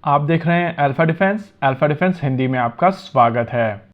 आप देख रहे हैं अल्फा डिफेंस हिंदी में आपका स्वागत है।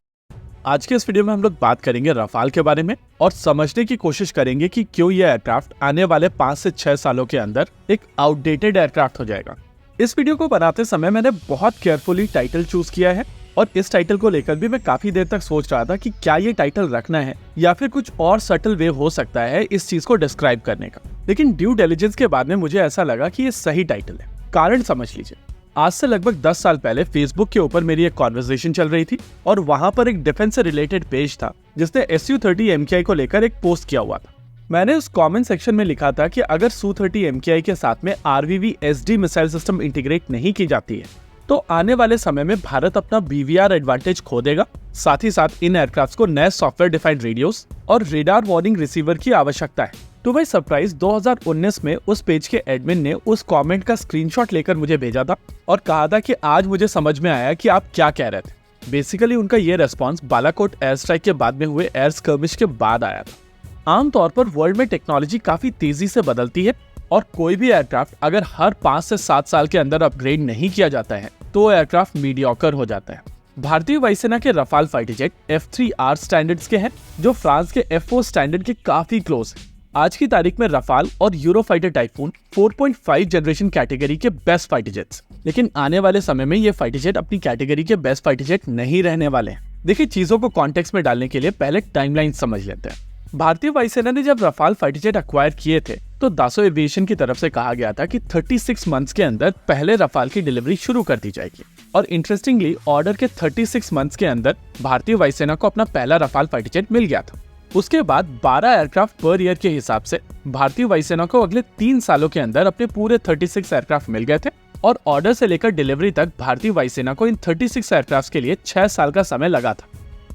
आज के इस वीडियो में हम लोग बात करेंगे रफाल के बारे में और समझने की कोशिश करेंगे कि क्यों यह एयरक्राफ्ट आने वाले 5 से 6 सालों के अंदर एक आउटडेटेड एयरक्राफ्ट हो जाएगा। इस वीडियो को बनाते समय मैंने बहुत केयरफुली टाइटल चूज किया है और इस टाइटल को लेकर भी मैं काफी देर तक सोच रहा था कि क्या ये टाइटल रखना है या फिर कुछ और सटल वे हो सकता है इस चीज को डिस्क्राइब करने का। लेकिन ड्यू डिलिजेंस के बाद में मुझे ऐसा लगा कि ये सही टाइटल है। कारण समझ लीजिए, आज से लगभग 10 साल पहले फेसबुक के ऊपर मेरी एक कॉन्वर्सेशन चल रही थी और वहां पर एक डिफेंस से रिलेटेड पेज था जिसने Su-30 MKI को लेकर एक पोस्ट किया हुआ था। मैंने उस कमेंट सेक्शन में लिखा था कि अगर Su-30 MKI के साथ में RVV-SD मिसाइल सिस्टम इंटीग्रेट नहीं की जाती है तो आने वाले समय में भारत अपना BVR एडवांटेज खो देगा। साथ ही साथ इन एयरक्राफ्ट को नए सॉफ्टवेयर डिफाइंड रेडियोस और रेडार वार्निंग रिसीवर की आवश्यकता है। तो भाई सरप्राइज 2019 में उस पेज के एडमिन ने उस कमेंट का स्क्रीनशॉट लेकर मुझे भेजा था और कहा था कि आज मुझे समझ में आया कि आप क्या कह रहे थे। बेसिकली उनका ये रेस्पॉन्स बालाकोट एयर स्ट्राइक के बाद में हुए एयर स्कर्मिश के बाद आया था। आमतौर पर वर्ल्ड में टेक्नोलॉजी काफी तेजी से बदलती है और कोई भी एयरक्राफ्ट अगर हर 5 से 7 साल के अंदर अपग्रेड नहीं किया जाता है तो एयरक्राफ्ट मीडियोकर हो जाता है। भारतीय वायुसेना के Rafale fighter jet F3R standards के हैं जो फ्रांस के F4 स्टैंडर्ड के काफी क्लोज है। आज की तारीख में रफाल और यूरोफाइटर टाइफून 4.5 जनरेशन कैटेगरी के बेस्ट फाइटर जेट्स, लेकिन आने वाले समय में ये फाइटर जेट अपनी कैटेगरी के बेस्ट फाइटर जेट नहीं रहने वाले हैं। देखिए, चीजों को कॉन्टेक्स्ट में डालने के लिए पहले टाइमलाइन समझ लेते हैं। भारतीय वायुसेना ने जब रफाल फाइटर जेट अक्वायर किए थे तो दासो एविएशन की तरफ से कहा गया था कि 36 मंथ्स के अंदर पहले रफाल की डिलीवरी शुरू कर दी जाएगी और इंटरेस्टिंगली ऑर्डर के 36 मंथ्स के अंदर भारतीय वायुसेना को अपना पहला रफाल फाइटर जेट मिल गया था। उसके बाद 12 एयरक्राफ्ट पर ईयर के हिसाब से भारतीय वायुसेना को अगले 3 सालों के अंदर अपने पूरे 36 एयरक्राफ्ट मिल गए थे और ऑर्डर से लेकर डिलीवरी तक भारतीय वायुसेना को इन 36 एयरक्राफ्ट के लिए 6 साल का समय लगा था।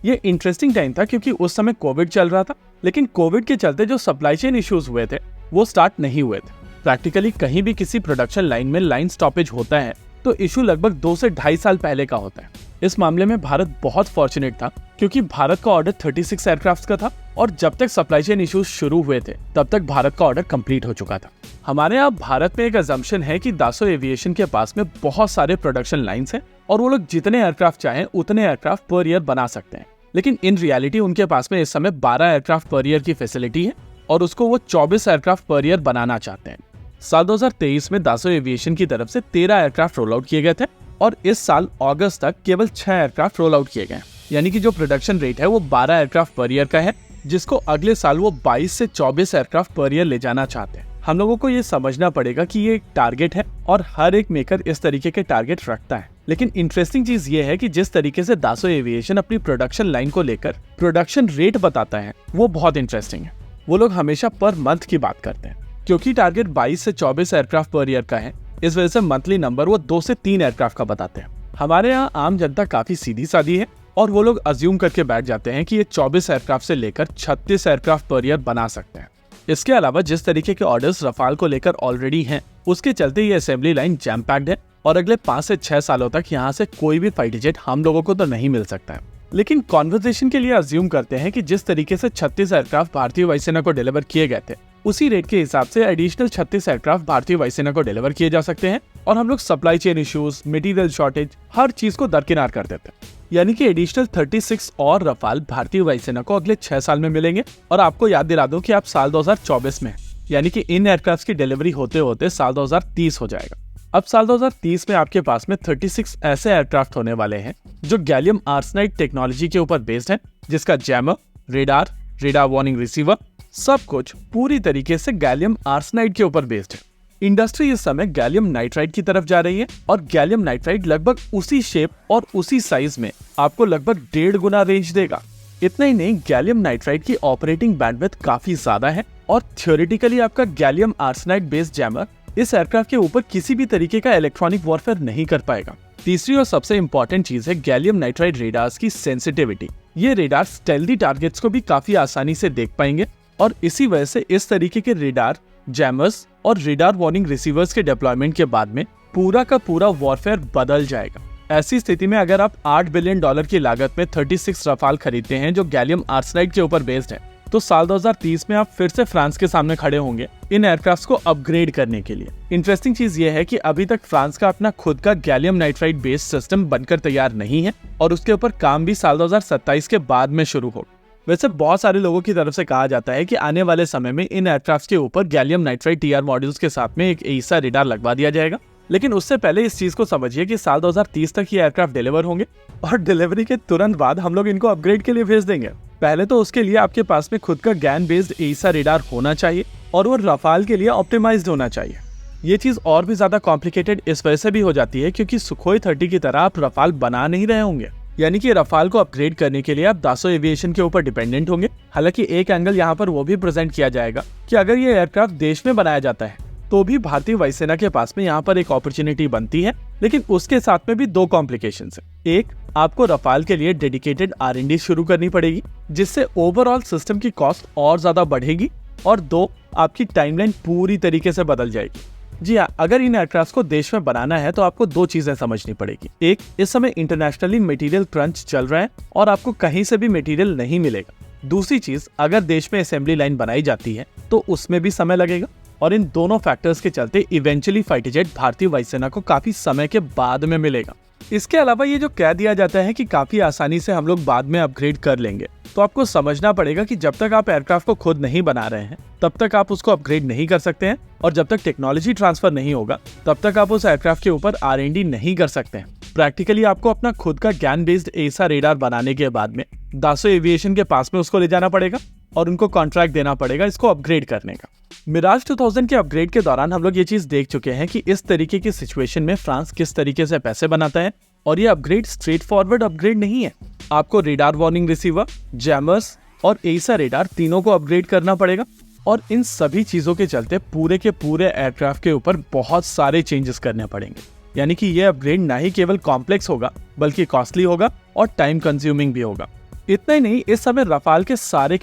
ये इंटरेस्टिंग टाइम था क्योंकि उस समय कोविड चल रहा था, लेकिन कोविड के चलते जो सप्लाई चेन इश्यूज हुए थे वो स्टार्ट नहीं हुए थे। प्रैक्टिकली कहीं भी किसी प्रोडक्शन लाइन में लाइन स्टॉपेज होता है तो इशू लगभग 2 से 2.5 साल पहले का होता है। इस मामले में भारत बहुत फॉर्चुनेट था क्योंकि भारत का ऑर्डर 36 एयरक्राफ्ट का था और जब तक सप्लाई चेन इश्यूज शुरू हुए थे तब तक भारत का ऑर्डर कंप्लीट हो चुका था। हमारे यहाँ भारत में एक अजम्पशन है कि दासो एविएशन के पास में बहुत सारे प्रोडक्शन लाइन्स हैं और वो लोग जितने एयरक्राफ्ट चाहें उतने एयरक्राफ्ट पर ईयर बना सकते हैं, लेकिन इन रियलिटी उनके पास में इस समय 12 एयरक्राफ्ट पर ईयर की फैसिलिटी है और उसको वो 24 एयरक्राफ्ट पर ईयर बनाना चाहते हैं। साल 2023 में दासो एविएशन की तरफ से 13 एयरक्राफ्ट रोल आउट किए गए थे और इस साल अगस्त तक केवल 6 एयरक्राफ्ट रोल आउट किए गए, यानी कि जो प्रोडक्शन रेट है वो 12 एयरक्राफ्ट पर ईयर का है, जिसको अगले साल वो 22 से 24 एयरक्राफ्ट पर ईयर ले जाना चाहते हैं। हम लोगों को ये समझना पड़ेगा कि ये एक टारगेट है और हर एक मेकर इस तरीके के टारगेट रखता है। लेकिन इंटरेस्टिंग चीज ये है कि जिस तरीके से दासो एविएशन अपनी प्रोडक्शन लाइन को लेकर प्रोडक्शन रेट बताता है वो बहुत इंटरेस्टिंग है। वो लोग हमेशा पर मंथ की बात करते हैं क्योंकि टारगेट 22 से 24 एयरक्राफ्ट पर ईयर का है, इस वजह से मंथली नंबर वो 2 से 3 एयरक्राफ्ट का बताते हैं। हमारे यहाँ आम जनता काफी सीधी सादी है और वो लोग अज्यूम करके बैठ जाते हैं कि ये 24 एयरक्राफ्ट से लेकर 36 एयरक्राफ्ट पर ईयर बना सकते हैं। इसके अलावा जिस तरीके के ऑर्डर्स रफाल को लेकर ऑलरेडी हैं, उसके चलते ये असेंबली लाइन जैम पैक्ड है और अगले 5 से 6 सालों तक यहाँ से कोई भी फाइटर जेट हम लोगों को तो नहीं मिल सकता है। लेकिन कॉन्वर्सेशन के लिए अज्यूम करते हैं कि जिस तरीके से 36 एयरक्राफ्ट भारतीय वायुसेना को डिलीवर किए गए थे उसी रेट के हिसाब से एडिशनल 36 एयरक्राफ्ट भारतीय वायुसेना को डिलीवर किए जा सकते हैं और हम लोग supply chain issues, material shortage, हर चीज को दरकिनार कर देते हैं। यानी कि एडिशनल 36 और रफाल भारतीय वायुसेना को अगले 6 साल में मिलेंगे। और आपको याद दिला दूं कि आप साल 2024 में, यानी कि इन एयरक्राफ्ट की डिलीवरी होते होते साल 2030 हो जाएगा। अब साल 2030 में आपके पास में 36 ऐसे एयरक्राफ्ट होने वाले हैं जो गैलियम आर्सेनाइड टेक्नोलॉजी के ऊपर बेस्ड है, जिसका जैमर, रेडार वार्निंग रिसीवर सब कुछ पूरी तरीके से गैलियम आर्सेनाइड के ऊपर बेस्ड है। इंडस्ट्री इस समय गैलियम नाइट्राइड की तरफ जा रही है और गैलियम नाइट्राइड लगभग उसी शेप और उसी साइज में आपको लगभग 1.5 गुना रेंज देगा। इतना ही नहीं, गैलियम नाइट्राइड की ऑपरेटिंग बैंडविड्थ काफी ज्यादा है और थियोरेटिकली आपका गैलियम आर्सेनाइड बेस्ड जैमर इस एयरक्राफ्ट के ऊपर किसी भी तरीके का इलेक्ट्रॉनिक वॉरफेयर नहीं कर पाएगा। तीसरी और सबसे इंपॉर्टेंट चीज है गैलियम नाइट्राइड रेडार्स की सेंसिटिविटी। ये रेडार स्टेल्दी टारगेट्स को भी काफी आसानी से देख पाएंगे और इसी वजह से इस तरीके के रेडार, जैमर्स और रेडार वार्निंग रिसीवर्स के डिप्लॉयमेंट के बाद में पूरा का पूरा वॉरफेयर बदल जाएगा। ऐसी स्थिति में अगर आप $8 बिलियन की लागत में 36 रफाल खरीदते हैं जो गैलियम आर्सेनाइड के ऊपर बेस्ड है तो साल 2030 में आप फिर से फ्रांस के सामने खड़े होंगे इन एयरक्राफ्ट को अपग्रेड करने के लिए। इंटरेस्टिंग चीज ये है कि अभी तक फ्रांस का अपना खुद का गैलियम नाइट्राइड बेस्ड सिस्टम बनकर तैयार नहीं है और उसके ऊपर काम भी साल 2027 के बाद में शुरू हो। वैसे बहुत सारे लोगों की तरफ से कहा जाता है कि आने वाले समय में इन एयरक्राफ्ट के ऊपर गैलियम नाइट्राइड टीआर मॉड्यूल्स के साथ में एक एईसा रेडार लगवा दिया जाएगा। लेकिन उससे पहले इस चीज को समझिए कि साल 2030 तक ये एयरक्राफ्ट डिलीवर होंगे और डिलीवरी के तुरंत बाद हम लोग इनको अपग्रेड के लिए भेज देंगे। पहले तो उसके लिए आपके पास में खुद का गैन बेस्ड एईसा रेडार होना चाहिए और वो रफाल के लिए ऑप्टिमाइज्ड होना चाहिए। ये चीज और भी ज्यादा कॉम्प्लिकेटेड इस वजह से भी हो जाती है क्योंकि सुखोई 30 की तरह आप रफाल बना नहीं रहे होंगे, यानी कि रफाल को अपग्रेड करने के लिए आप दासो एविएशन के ऊपर डिपेंडेंट होंगे। हालांकि एक एंगल यहाँ पर वो भी प्रेजेंट किया जाएगा कि अगर ये एयरक्राफ्ट देश में बनाया जाता है तो भी भारतीय वायुसेना के पास में यहाँ पर एक अपॉर्चुनिटी बनती है, लेकिन उसके साथ में भी दो कॉम्प्लिकेशंस है। एक, आपको रफाल के लिए डेडिकेटेड R&D शुरू करनी पड़ेगी जिससे ओवरऑल सिस्टम की कॉस्ट और ज्यादा बढ़ेगी, और दो, आपकी टाइमलाइन पूरी तरीके से बदल जाएगी। जी हाँ, अगर इन एयरक्राफ्ट को देश में बनाना है तो आपको दो चीजें समझनी पड़ेगी। एक, इस समय इंटरनेशनली मटेरियल क्रंच चल रहा है और आपको कहीं से भी मटेरियल नहीं मिलेगा। दूसरी चीज, अगर देश में असेंबली लाइन बनाई जाती है तो उसमें भी समय लगेगा और इन दोनों फैक्टर्स के चलते इवेंचुअली फाइटर जेट भारतीय वायुसेना को काफी समय के बाद में मिलेगा। इसके अलावा ये जो कह दिया जाता है कि काफी आसानी से हम लोग बाद में अपग्रेड कर लेंगे, तो आपको समझना पड़ेगा कि जब तक आप एयरक्राफ्ट को खुद नहीं बना रहे हैं तब तक आप उसको अपग्रेड नहीं कर सकते हैं, और जब तक टेक्नोलॉजी ट्रांसफर नहीं होगा तब तक आप उस एयरक्राफ्ट के ऊपर R&D नहीं कर सकते हैं। प्रैक्टिकली आपको अपना खुद का गैन बेस्ड एईसा रेडार बनाने के बाद में दासो एविएशन के पास में उसको ले जाना पड़ेगा और उनको कॉन्ट्रैक्ट देना पड़ेगा इसको अपग्रेड करने का। मिराज 2000 के अपग्रेड के दौरान हम लोग ये चीज देख चुके हैं कि इस तरीके की सिचुएशन में फ्रांस किस तरीके से पैसे बनाता है, और ये अपग्रेड स्ट्रेट फॉरवर्ड अपग्रेड नहीं है। आपको रेडार वार्निंग रिसीवर, जैमर्स और एईसा रेडार तीनों को अपग्रेड करना पड़ेगा, और इन सभी चीजों के चलते पूरे के पूरे एयरक्राफ्ट के ऊपर बहुत सारे चेंजेस करने पड़ेंगे। यानी कि ये अपग्रेड ना ही केवल कॉम्प्लेक्स होगा बल्कि कॉस्टली होगा और टाइम कंज्यूमिंग भी होगा। इतना ही नहीं, इस समय रफाल के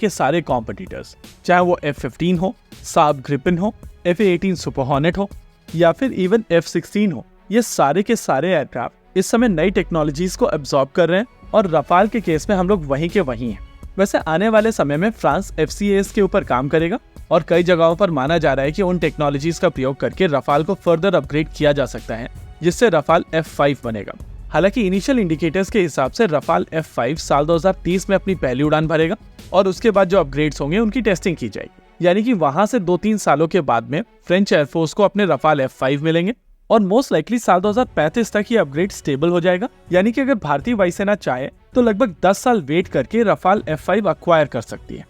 सारे कॉम्पिटिटर्स, चाहे वो F-15 हो, साब ग्रिपिन हो, F-18 सुपर हॉर्नेट हो या फिर इवन F-16 हो, ये सारे के सारे एयरक्राफ्ट इस समय नई टेक्नोलॉजीज को एब्जॉर्ब कर रहे हैं, और रफाल के केस में हम लोग वहीं के वहीं हैं। वैसे आने वाले समय में फ्रांस FCAS के ऊपर काम करेगा और कई जगहों पर माना जा रहा है कि उन टेक्नोलॉजीज का प्रयोग करके रफाल को फर्दर अपग्रेड किया जा सकता है जिससे रफाल F-5 बनेगा। हालांकि इनिशियल इंडिकेटर्स के हिसाब से रफाल F-5 साल 2030 में अपनी पहली उड़ान भरेगा और उसके बाद जो अपग्रेड्स होंगे उनकी टेस्टिंग की जाएगी। यानी कि वहां से 2-3 सालों के बाद में फ्रेंच एयरफोर्स को अपने रफाल F-5 मिलेंगे और मोस्ट लाइकली साल 2035 तक ये अपग्रेड स्टेबल हो जाएगा। यानी कि अगर भारतीय वायुसेना चाहे तो लगभग 10 साल वेट करके रफाल F-5 अक्वायर कर सकती है।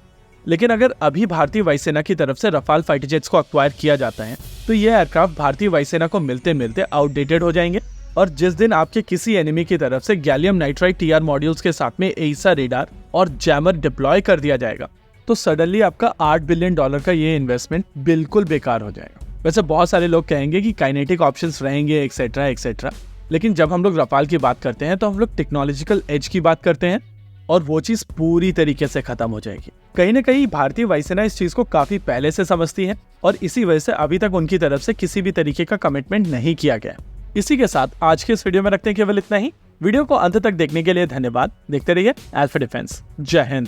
लेकिन अगर अभी भारतीय वायुसेना की तरफ से रफाल फाइटर जेट्स को अक्वायर किया जाता है तो ये एयरक्राफ्ट भारतीय वायुसेना को मिलते मिलते आउटडेटेड हो जाएंगे, और जिस दिन आपके किसी एनिमी की तरफ से गैलियम नाइट्राइड टीआर मॉड्यूल्स के साथ में एईसा रेडार और जैमर डिप्लॉय कर दिया जाएगा तो सडनली आपका $8 बिलियन का ये इन्वेस्टमेंट बिल्कुल बेकार हो जाएगा। वैसे बहुत सारे लोग कहेंगे कि काइनेटिक ऑप्शंस रहेंगे एक्सेट्रा एक्सेट्रा, लेकिन जब हम लोग रफाल की बात करते हैं तो हम लोग टेक्नोलॉजिकल एज की बात करते हैं और वो चीज पूरी तरीके से खत्म हो जाएगी। कहीं ना कहीं भारतीय वायुसेना इस चीज को काफी पहले से समझती है और इसी वजह से अभी तक उनकी तरफ से किसी भी तरीके का कमिटमेंट नहीं किया गया। इसी के साथ आज के इस वीडियो में रखते हैं केवल इतना ही। वीडियो को अंत तक देखने के लिए धन्यवाद। देखते रहिए अल्फा डिफेंस। जय हिंद।